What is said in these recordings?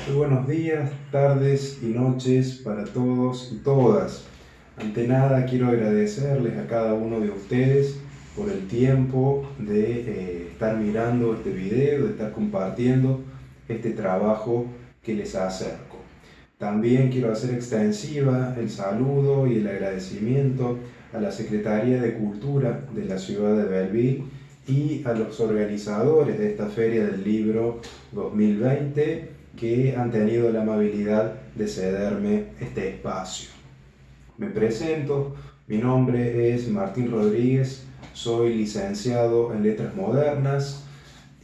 Muy buenos días, tardes y noches para todos y todas. Ante nada quiero agradecerles a cada uno de ustedes por el tiempo de estar mirando este video, de estar compartiendo este trabajo que les acerco. También quiero hacer extensiva el saludo y el agradecimiento a la Secretaría de Cultura de la ciudad de Belleville y a los organizadores de esta Feria del Libro 2020 que han tenido la amabilidad de cederme este espacio. Me presento, mi nombre es Martín Rodríguez, soy licenciado en Letras Modernas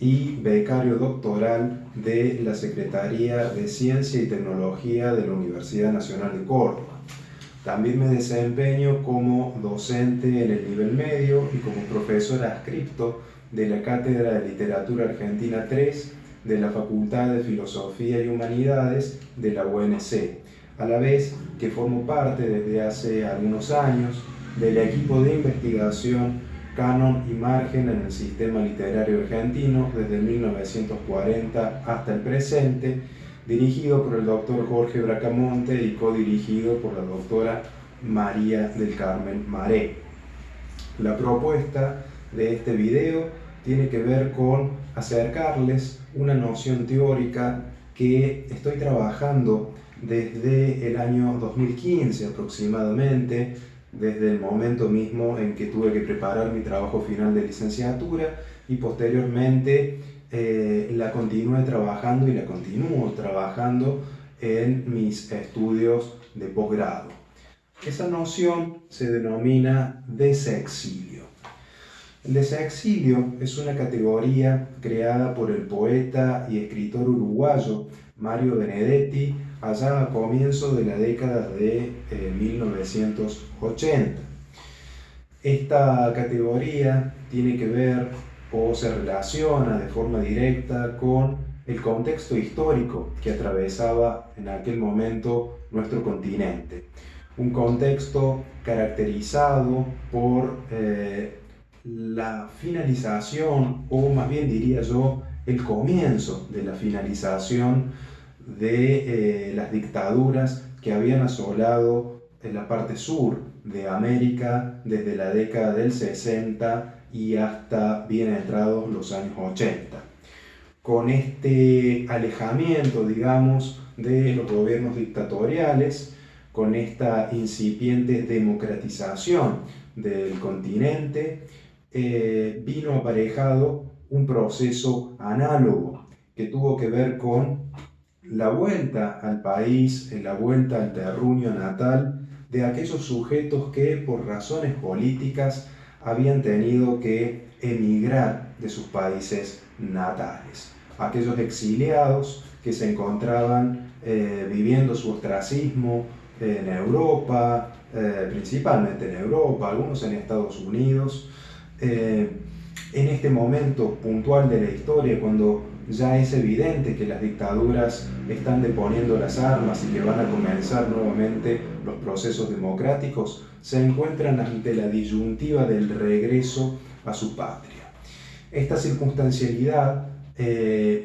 y becario doctoral de la Secretaría de Ciencia y Tecnología de la Universidad Nacional de Córdoba. También me desempeño como docente en el nivel medio y como profesor adscripto de la Cátedra de Literatura Argentina 3 de la Facultad de Filosofía y Humanidades de la UNC, a la vez que formo parte desde hace algunos años del equipo de investigación Canon y Margen en el sistema literario argentino desde 1940 hasta el presente, dirigido por el doctor Jorge Bracamonte y codirigido por la doctora María del Carmen Maré. La propuesta de este video tiene que ver con acercarles una noción teórica que estoy trabajando desde el año 2015 aproximadamente, desde el momento mismo en que tuve que preparar mi trabajo final de licenciatura y posteriormente la continué trabajando y la continúo trabajando en mis estudios de posgrado. Esa noción se denomina desexilio. El desexilio es una categoría creada por el poeta y escritor uruguayo Mario Benedetti allá a comienzos de la década de 1980. Esta categoría tiene que ver o se relaciona de forma directa con el contexto histórico que atravesaba en aquel momento nuestro continente. Un contexto caracterizado por la finalización, o más bien diría yo, el comienzo de la finalización de las dictaduras que habían asolado en la parte sur de América desde la década del 60 y hasta bien entrados los años 80. Con este alejamiento, digamos, de los gobiernos dictatoriales, con esta incipiente democratización del continente, vino aparejado un proceso análogo que tuvo que ver con la vuelta al país, la vuelta al terruño natal de aquellos sujetos que por razones políticas habían tenido que emigrar de sus países natales. Aquellos exiliados que se encontraban viviendo su ostracismo en Europa, principalmente en Europa, algunos en Estados Unidos. En este momento puntual de la historia, cuando ya es evidente que las dictaduras están deponiendo las armas y que van a comenzar nuevamente los procesos democráticos, se encuentran ante la disyuntiva del regreso a su patria. Esta circunstancialidad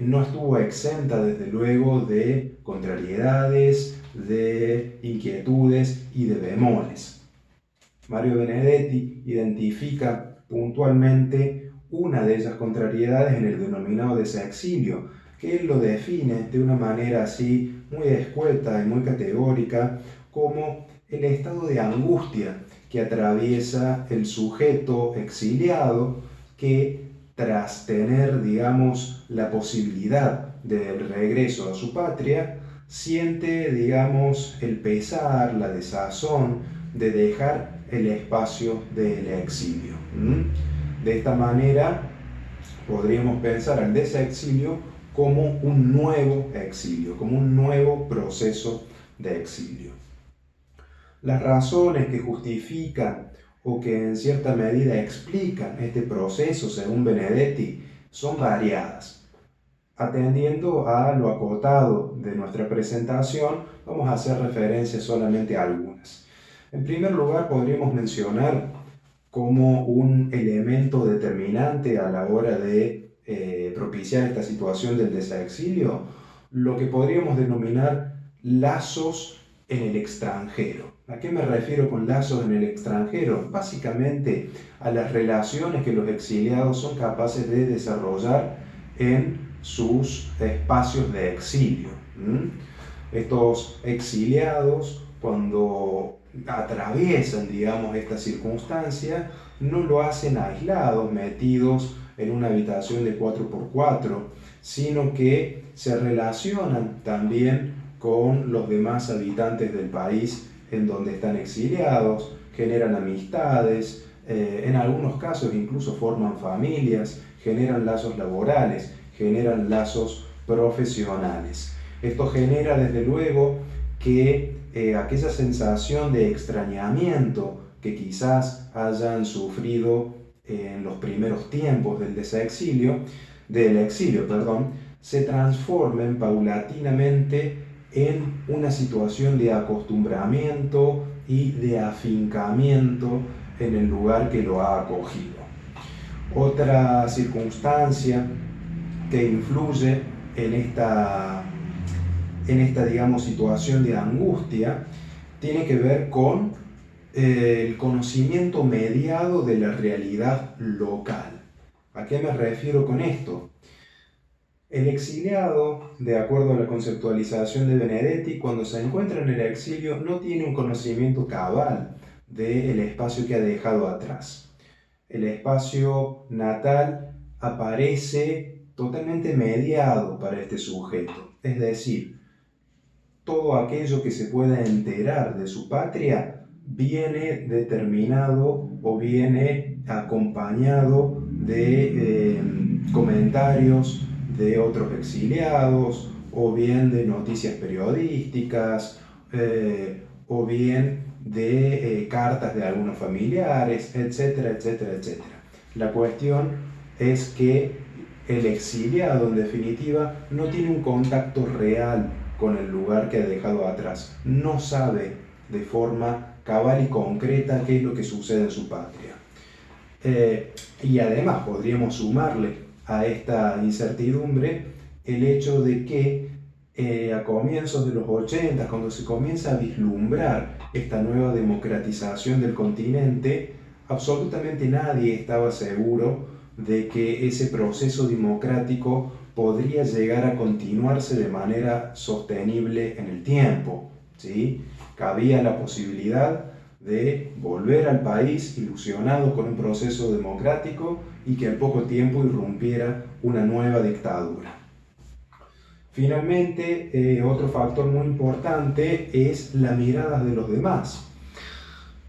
no estuvo exenta, desde luego, de contrariedades, de inquietudes y de bemoles. Mario Benedetti identifica puntualmente una de esas contrariedades en el denominado desexilio, que él lo define de una manera así muy escueta y muy categórica como el estado de angustia que atraviesa el sujeto exiliado que, tras tener, digamos, la posibilidad del regreso a su patria, siente, digamos, el pesar, la desazón de dejar el espacio del exilio. De esta manera podríamos pensar al desexilio como un nuevo exilio, como un nuevo proceso de exilio. Las razones que justifican o que en cierta medida explican este proceso, según Benedetti, son variadas. Atendiendo a lo acotado de nuestra presentación, vamos a hacer referencia solamente a algunas. En primer lugar, podríamos mencionar como un elemento determinante a la hora de propiciar esta situación del desexilio lo que podríamos denominar lazos en el extranjero. ¿A qué me refiero con lazos en el extranjero? Básicamente a las relaciones que los exiliados son capaces de desarrollar en sus espacios de exilio. Estos exiliados, cuando atraviesan, digamos, esta circunstancia, no lo hacen aislados, metidos en una habitación de 4x4, sino que se relacionan también con los demás habitantes del país en donde están exiliados, generan amistades, en algunos casos incluso forman familias, generan lazos laborales, generan lazos profesionales. Esto genera desde luego que aquella sensación de extrañamiento que quizás hayan sufrido en los primeros tiempos del exilio, se transformen paulatinamente en una situación de acostumbramiento y de afincamiento en el lugar que lo ha acogido. Otra circunstancia que influye en esta digamos, situación de angustia tiene que ver con el conocimiento mediado de la realidad local. ¿A qué me refiero con esto? El exiliado, de acuerdo a la conceptualización de Benedetti, cuando se encuentra en el exilio no tiene un conocimiento cabal del espacio que ha dejado atrás. El espacio natal aparece totalmente mediado para este sujeto, es decir, todo aquello que se pueda enterar de su patria viene determinado o viene acompañado de comentarios de otros exiliados, o bien de noticias periodísticas, o bien de cartas de algunos familiares, etcétera, etcétera, etcétera. La cuestión es que el exiliado, en definitiva, no tiene un contacto real con el lugar que ha dejado atrás. No sabe de forma cabal y concreta qué es lo que sucede en su patria. Y además podríamos sumarle a esta incertidumbre el hecho de que a comienzos de los 80, cuando se comienza a vislumbrar esta nueva democratización del continente, absolutamente nadie estaba seguro de que ese proceso democrático podría llegar a continuarse de manera sostenible en el tiempo, ¿sí? Cabía la posibilidad de volver al país ilusionado con un proceso democrático y que al poco tiempo irrumpiera una nueva dictadura. Finalmente, otro factor muy importante es la mirada de los demás.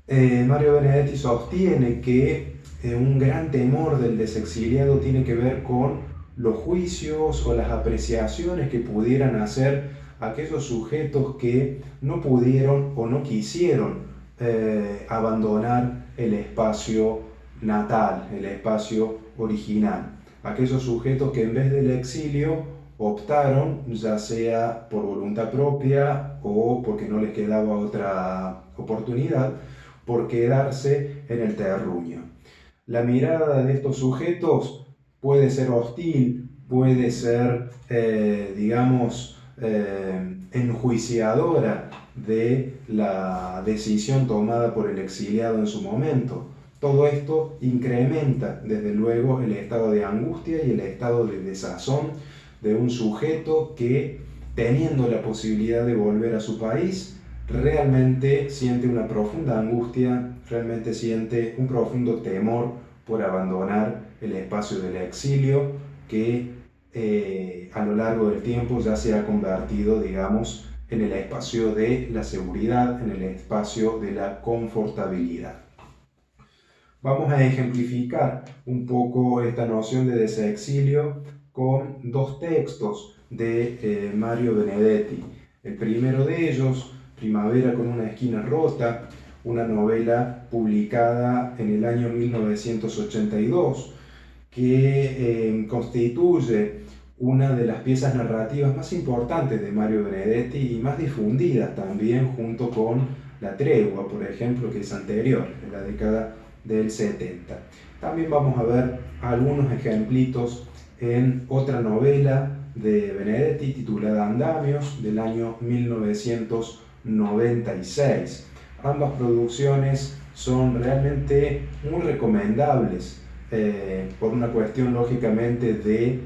Mario Benedetti sostiene que un gran temor del desexiliado tiene que ver con los juicios o las apreciaciones que pudieran hacer aquellos sujetos que no pudieron o no quisieron abandonar el espacio natal, el espacio original. Aquellos sujetos que en vez del exilio optaron, ya sea por voluntad propia o porque no les quedaba otra oportunidad, por quedarse en el terruño. La mirada de estos sujetos puede ser hostil, puede ser, enjuiciadora de la decisión tomada por el exiliado en su momento. Todo esto incrementa, desde luego, el estado de angustia y el estado de desazón de un sujeto que, teniendo la posibilidad de volver a su país, realmente siente una profunda angustia, realmente siente un profundo temor por abandonar el espacio del exilio que a lo largo del tiempo ya se ha convertido, digamos, en el espacio de la seguridad, en el espacio de la confortabilidad. Vamos a ejemplificar un poco esta noción de desexilio con dos textos de Mario Benedetti. El primero de ellos, Primavera con una esquina rota, una novela publicada en el año 1982, que constituye una de las piezas narrativas más importantes de Mario Benedetti y más difundidas también, junto con La Tregua, por ejemplo, que es anterior, en la década del 70. También vamos a ver algunos ejemplitos en otra novela de Benedetti titulada Andamios del año 1996. Ambas producciones son realmente muy recomendables por una cuestión lógicamente de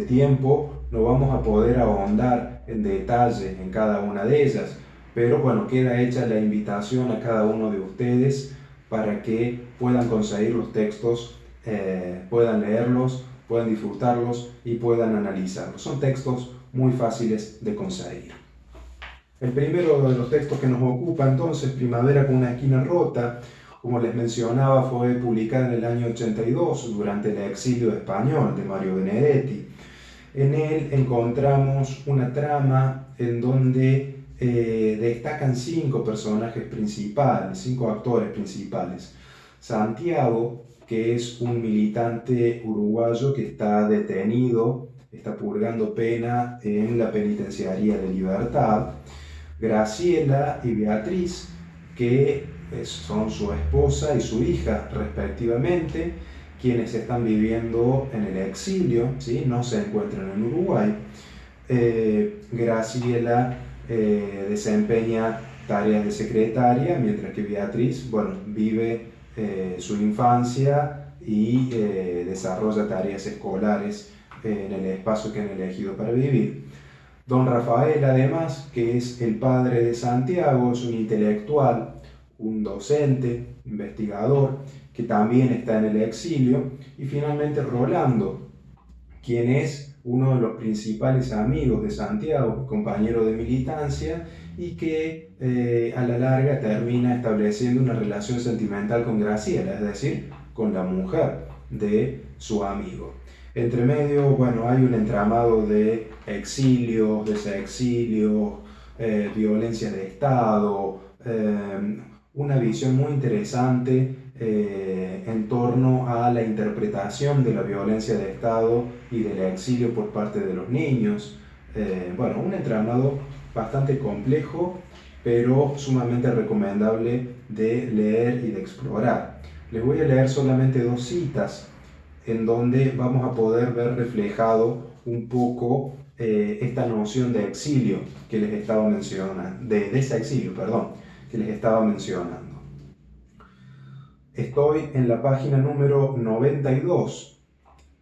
tiempo. No vamos a poder ahondar en detalle en cada una de ellas, pero bueno, queda hecha la invitación a cada uno de ustedes para que puedan conseguir los textos, puedan leerlos, puedan disfrutarlos y puedan analizarlos. Son textos muy fáciles de conseguir. El primero de los textos que nos ocupa entonces, Primavera con una esquina rota, como les mencionaba, fue publicada en el año 82 durante el exilio español de Mario Benedetti. En él encontramos una trama en donde destacan 5 personajes principales, 5 actores principales. Santiago, que es un militante uruguayo que está detenido, está purgando pena en la penitenciaría de Libertad. Graciela y Beatriz, que son su esposa y su hija respectivamente, quienes están viviendo en el exilio, ¿sí? No se encuentran en Uruguay. Graciela desempeña tareas de secretaria, mientras que Beatriz, bueno, vive su infancia y desarrolla tareas escolares en el espacio que han elegido para vivir. Don Rafael, además, que es el padre de Santiago, es un intelectual, un docente, investigador, que también está en el exilio. Y finalmente Rolando, quien es uno de los principales amigos de Santiago, compañero de militancia, y que a la larga termina estableciendo una relación sentimental con Graciela, es decir, con la mujer de su amigo. Entre medio, bueno, hay un entramado de exilios, desexilios, violencia de Estado, una visión muy interesante en torno a la interpretación de la violencia de Estado y del exilio por parte de los niños. Bueno, un entramado bastante complejo, pero sumamente recomendable de leer y de explorar. Les voy a leer solamente 2 citas en donde vamos a poder ver reflejado un poco esta noción de exilio que les estaba mencionando, de desexilio, perdón, que les estaba mencionando. Estoy en la página número 92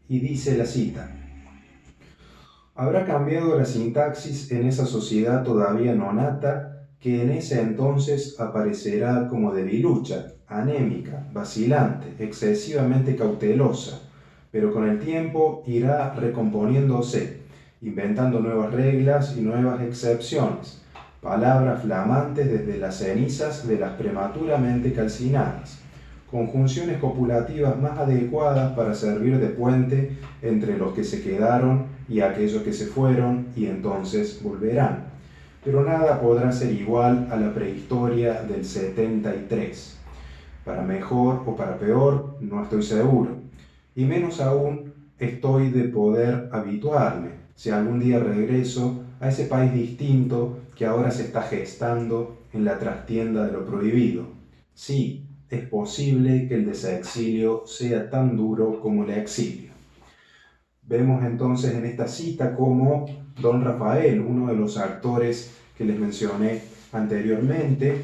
y dice la cita: habrá cambiado la sintaxis en esa sociedad todavía no nata, que en ese entonces aparecerá como debilucha, anémica, vacilante, excesivamente cautelosa, pero con el tiempo irá recomponiéndose, inventando nuevas reglas y nuevas excepciones, palabras flamantes desde las cenizas de las prematuramente calcinadas, conjunciones copulativas más adecuadas para servir de puente entre los que se quedaron y aquellos que se fueron y entonces volverán. Pero nada podrá ser igual a la prehistoria del 73. Para mejor o para peor, no estoy seguro. Y menos aún estoy de poder habituarme, si algún día regreso a ese país distinto que ahora se está gestando en la trastienda de lo prohibido. Sí, es posible que el desexilio sea tan duro como el exilio. Vemos entonces en esta cita cómo don Rafael, uno de los actores que les mencioné anteriormente,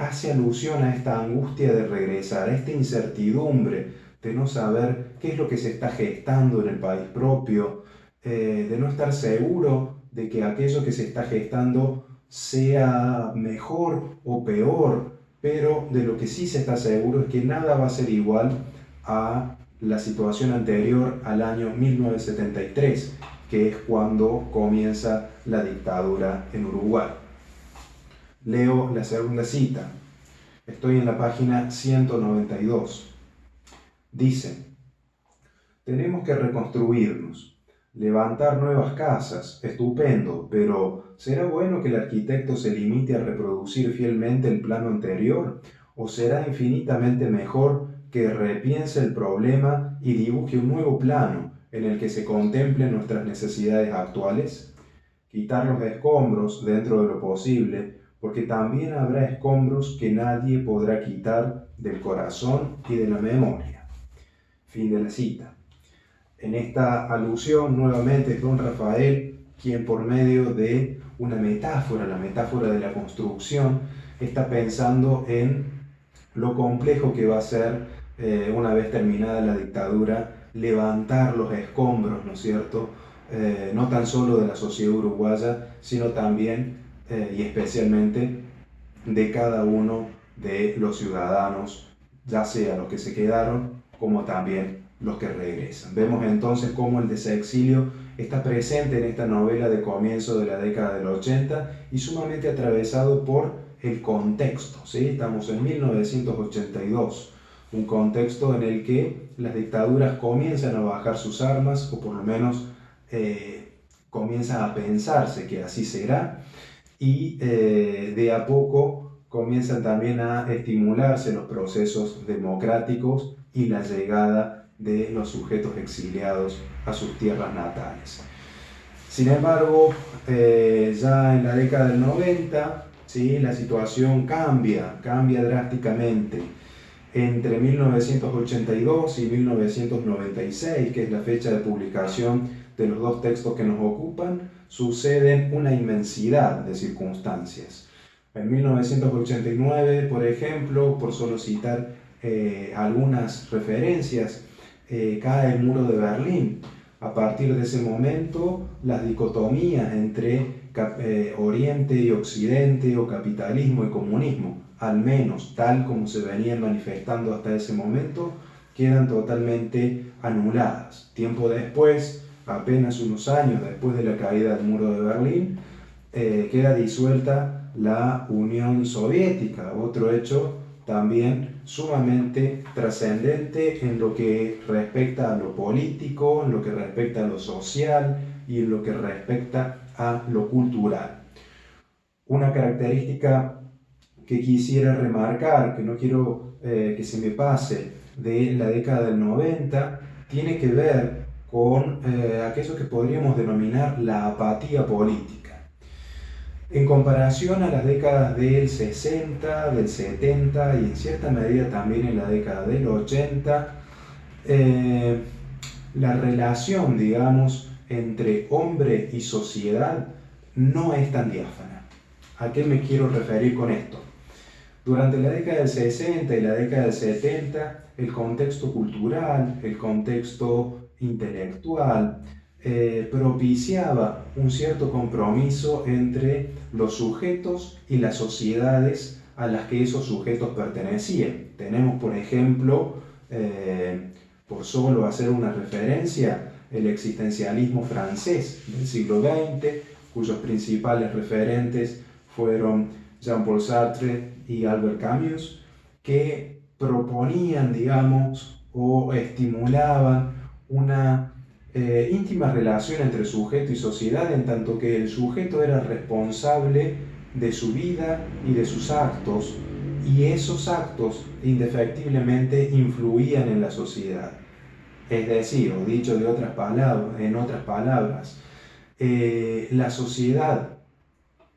hace alusión a esta angustia de regresar, a esta incertidumbre de no saber qué es lo que se está gestando en el país propio, de no estar seguro de que aquello que se está gestando sea mejor o peor, pero de lo que sí se está seguro es que nada va a ser igual a la situación anterior al año 1973, que es cuando comienza la dictadura en Uruguay. Leo la segunda cita. Estoy en la página 192. Dice: tenemos que reconstruirnos, levantar nuevas casas, estupendo, pero ¿será bueno que el arquitecto se limite a reproducir fielmente el plano anterior? ¿O será infinitamente mejor que repiense el problema y dibuje un nuevo plano en el que se contemplen nuestras necesidades actuales? Quitar los escombros dentro de lo posible, porque también habrá escombros que nadie podrá quitar del corazón y de la memoria. Fin de la cita. En esta alusión, nuevamente, es don Rafael quien por medio de una metáfora, la metáfora de la construcción, está pensando en lo complejo que va a ser, una vez terminada la dictadura, levantar los escombros, ¿no es cierto? No tan solo de la sociedad uruguaya, sino también y especialmente de cada uno de los ciudadanos, ya sea los que se quedaron como también los que regresan. Vemos entonces cómo el desexilio está presente en esta novela de comienzo de la década del 80 y sumamente atravesado por el contexto, ¿sí? Estamos en 1982, un contexto en el que las dictaduras comienzan a bajar sus armas, o por lo menos comienza a pensarse que así será, y de a poco comienzan también a estimularse los procesos democráticos y la llegada de los sujetos exiliados a sus tierras natales. Sin embargo, ya en la década del 90, ¿sí?, la situación cambia drásticamente. Entre 1982 y 1996, que es la fecha de publicación de los dos textos que nos ocupan, suceden una inmensidad de circunstancias. En 1989, por ejemplo, por solo citar algunas referencias, cae el muro de Berlín. A partir de ese momento, las dicotomías entre Oriente y Occidente, o capitalismo y comunismo, al menos tal como se venían manifestando hasta ese momento, quedan totalmente anuladas. Tiempo después, apenas unos años después de la caída del muro de Berlín, queda disuelta la Unión Soviética, otro hecho también sumamente trascendente en lo que respecta a lo político, en lo que respecta a lo social y en lo que respecta a lo cultural. Una característica que quisiera remarcar, que no quiero que se me pase, de la década del 90, tiene que ver con aquello que podríamos denominar la apatía política. En comparación a las décadas del 60, del 70 y en cierta medida también en la década del 80, la relación, digamos, entre hombre y sociedad no es tan diáfana. ¿A qué me quiero referir con esto? Durante la década del 60 y la década del 70, el contexto cultural, el contexto intelectual, propiciaba un cierto compromiso entre los sujetos y las sociedades a las que esos sujetos pertenecían. Tenemos, por ejemplo, por solo hacer una referencia, el existencialismo francés del siglo XX, cuyos principales referentes fueron Jean-Paul Sartre y Albert Camus, que proponían, digamos, o estimulaban una íntima relación entre sujeto y sociedad, en tanto que el sujeto era responsable de su vida y de sus actos, y esos actos indefectiblemente influían en la sociedad. Es decir, o dicho de otras palabras, en otras palabras, la sociedad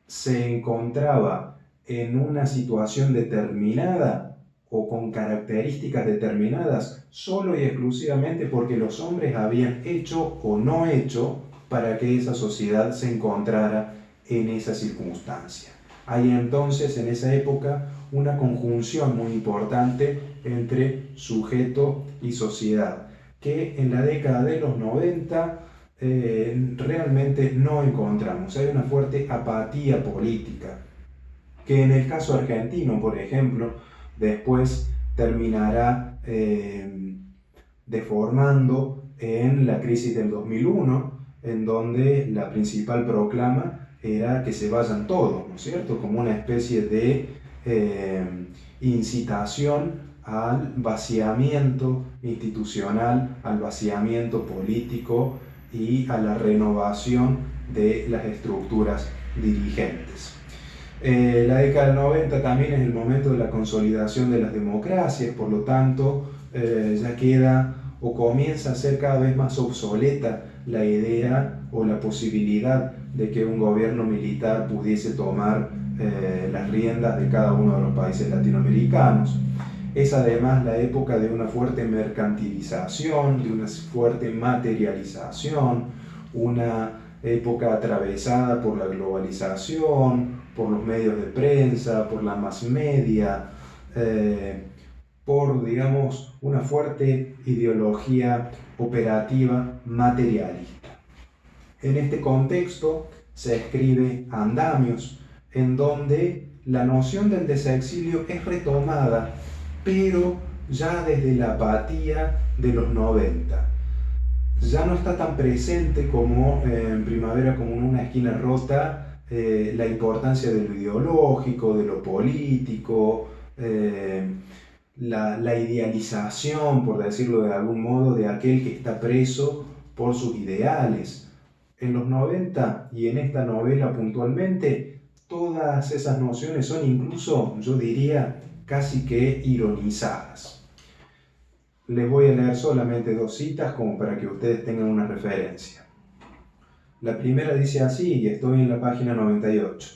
se encontraba en una situación determinada o con características determinadas solo y exclusivamente porque los hombres habían hecho o no hecho para que esa sociedad se encontrara en esa circunstancia. Hay entonces en esa época una conjunción muy importante entre sujeto y sociedad, que en la década de los 90 realmente no encontramos. Hay una fuerte apatía política, que en el caso argentino, por ejemplo, después terminará deformando en la crisis del 2001, en donde la principal proclama era que se vayan todos, ¿no es cierto?, como una especie de incitación al vaciamiento institucional, al vaciamiento político y a la renovación de las estructuras dirigentes. La década del 90 también es el momento de la consolidación de las democracias, por lo tanto ya queda o comienza a ser cada vez más obsoleta la idea o la posibilidad de que un gobierno militar pudiese tomar las riendas de cada uno de los países latinoamericanos. Es además la época de una fuerte mercantilización, de una fuerte materialización, una época atravesada por la globalización, por los medios de prensa, por la mass media, por, digamos, una fuerte ideología operativa materialista. En este contexto se escribe Andamios, en donde la noción del desexilio es retomada, pero ya desde la apatía de los 90. Ya no está tan presente como en Primavera como en una esquina rota la importancia de lo ideológico, de lo político, la idealización, por decirlo de algún modo, de aquel que está preso por sus ideales. En los 90 y en esta novela puntualmente, todas esas nociones son incluso, yo diría, casi que ironizadas. Les voy a leer solamente 2 citas como para que ustedes tengan una referencia. La primera dice así, y estoy en la página 98.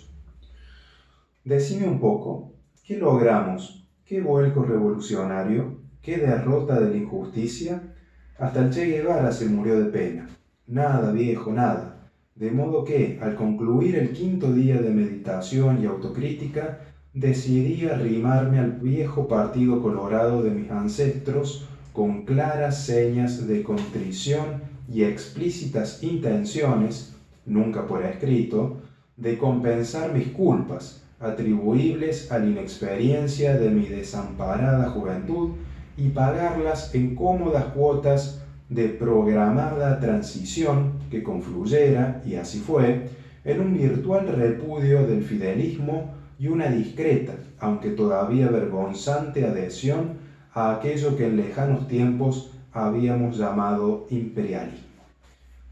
Decime un poco, ¿qué logramos? ¿Qué vuelco revolucionario? ¿Qué derrota de la injusticia? Hasta el Che Guevara se murió de pena. Nada, viejo, nada. De modo que, al concluir el 5.º día de meditación y autocrítica, decidí arrimarme al viejo partido colorado de mis ancestros con claras señas de contrición y explícitas intenciones, nunca por escrito, de compensar mis culpas, atribuibles a la inexperiencia de mi desamparada juventud, y pagarlas en cómodas cuotas de programada transición que confluyera, y así fue, en un virtual repudio del fidelismo y una discreta, aunque todavía vergonzante adhesión a aquello que en lejanos tiempos habíamos llamado imperialismo.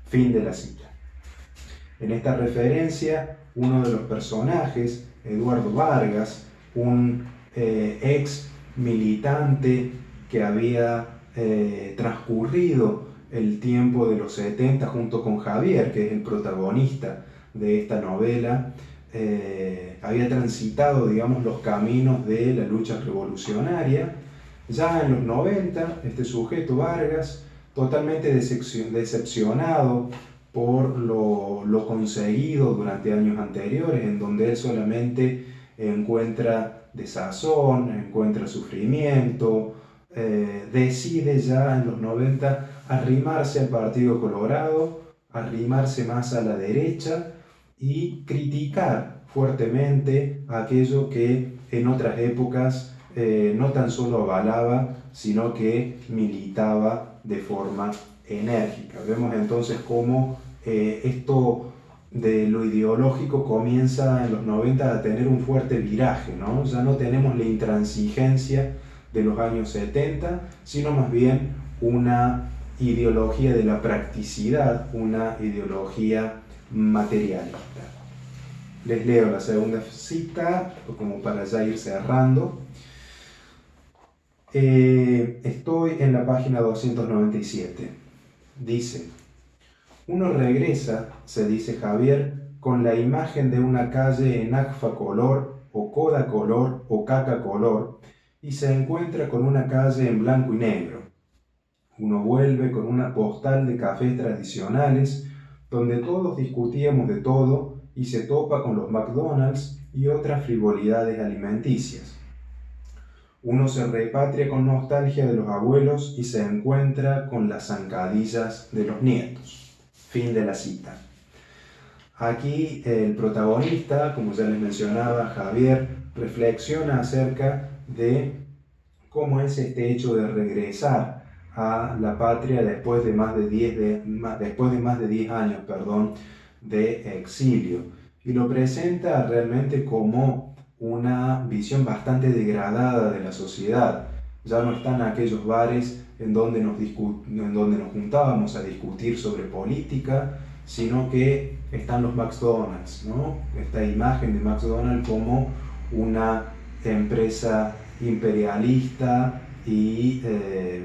Fin de la cita. En esta referencia, uno de los personajes, Eduardo Vargas, un ex militante que había transcurrido el tiempo de los 70 junto con Javier, que es el protagonista de esta novela, había transitado, digamos, los caminos de la lucha revolucionaria. Ya en los 90, este sujeto Vargas, totalmente decepcionado por lo conseguido durante años anteriores, en donde él solamente encuentra desazón, encuentra sufrimiento, decide ya en los 90 arrimarse al Partido Colorado, arrimarse más a la derecha y criticar fuertemente aquello que en otras épocas no tan solo avalaba, sino que militaba de forma enérgica. Vemos entonces cómo esto de lo ideológico comienza en los 90 a tener un fuerte viraje, ¿no? Ya no tenemos la intransigencia de los años 70, sino más bien una ideología de la practicidad, una ideología materialista. Les leo la segunda cita, como para ya ir cerrando. Estoy en la página 297. Dice: uno regresa, se dice Javier, con la imagen de una calle en agfa color, o coda color, o caca color, y se encuentra con una calle en blanco y negro. Uno vuelve con una postal de cafés tradicionales, donde todos discutíamos de todo, y se topa con los McDonald's y otras frivolidades alimenticias. Uno se repatria con nostalgia de los abuelos y se encuentra con las zancadillas de los nietos. Fin de la cita. Aquí el protagonista, como ya les mencionaba, Javier, reflexiona acerca de cómo es este hecho de regresar a la patria después de más de 10 años de exilio. Y lo presenta realmente como una visión bastante degradada de la sociedad. Ya no están aquellos bares en donde nos juntábamos a discutir sobre política, sino que están los McDonald's, ¿no? Esta imagen de McDonald's como una empresa imperialista y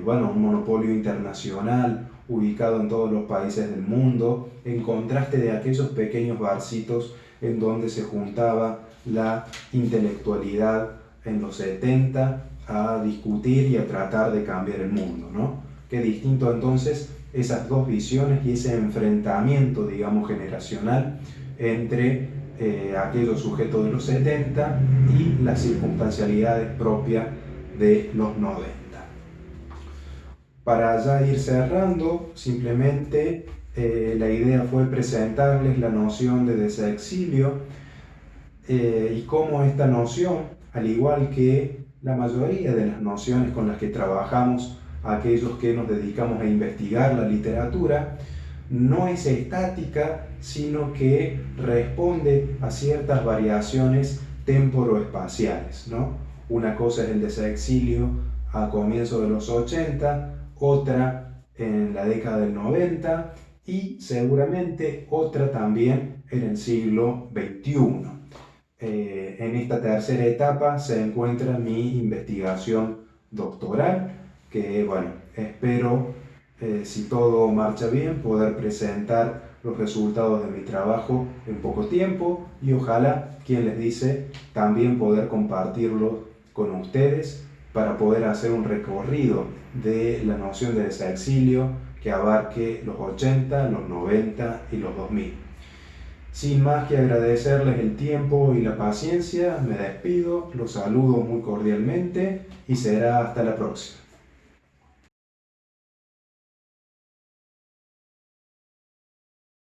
un monopolio internacional ubicado en todos los países del mundo, en contraste de aquellos pequeños barcitos en donde se juntaba la intelectualidad en los 70 a discutir y a tratar de cambiar el mundo, ¿no? Qué distinto entonces esas dos visiones y ese enfrentamiento, digamos, generacional entre aquellos sujetos de los 70 y las circunstancialidades propias de los 90. Para ya ir cerrando, simplemente la idea fue presentarles la noción de desexilio y cómo esta noción, al igual que la mayoría de las nociones con las que trabajamos aquellos que nos dedicamos a investigar la literatura, no es estática, sino que responde a ciertas variaciones temporoespaciales, ¿no? Una cosa es el desexilio a comienzos de los 80, otra en la década del 90 y seguramente otra también en el siglo XXI. En esta tercera etapa se encuentra mi investigación doctoral, que bueno, espero, si todo marcha bien, poder presentar los resultados de mi trabajo en poco tiempo y ojalá, quien les dice, también poder compartirlo con ustedes para poder hacer un recorrido de la noción de desexilio que abarque los 80, los 90 y los 2000. Sin más que agradecerles el tiempo y la paciencia, me despido, los saludo muy cordialmente y será hasta la próxima.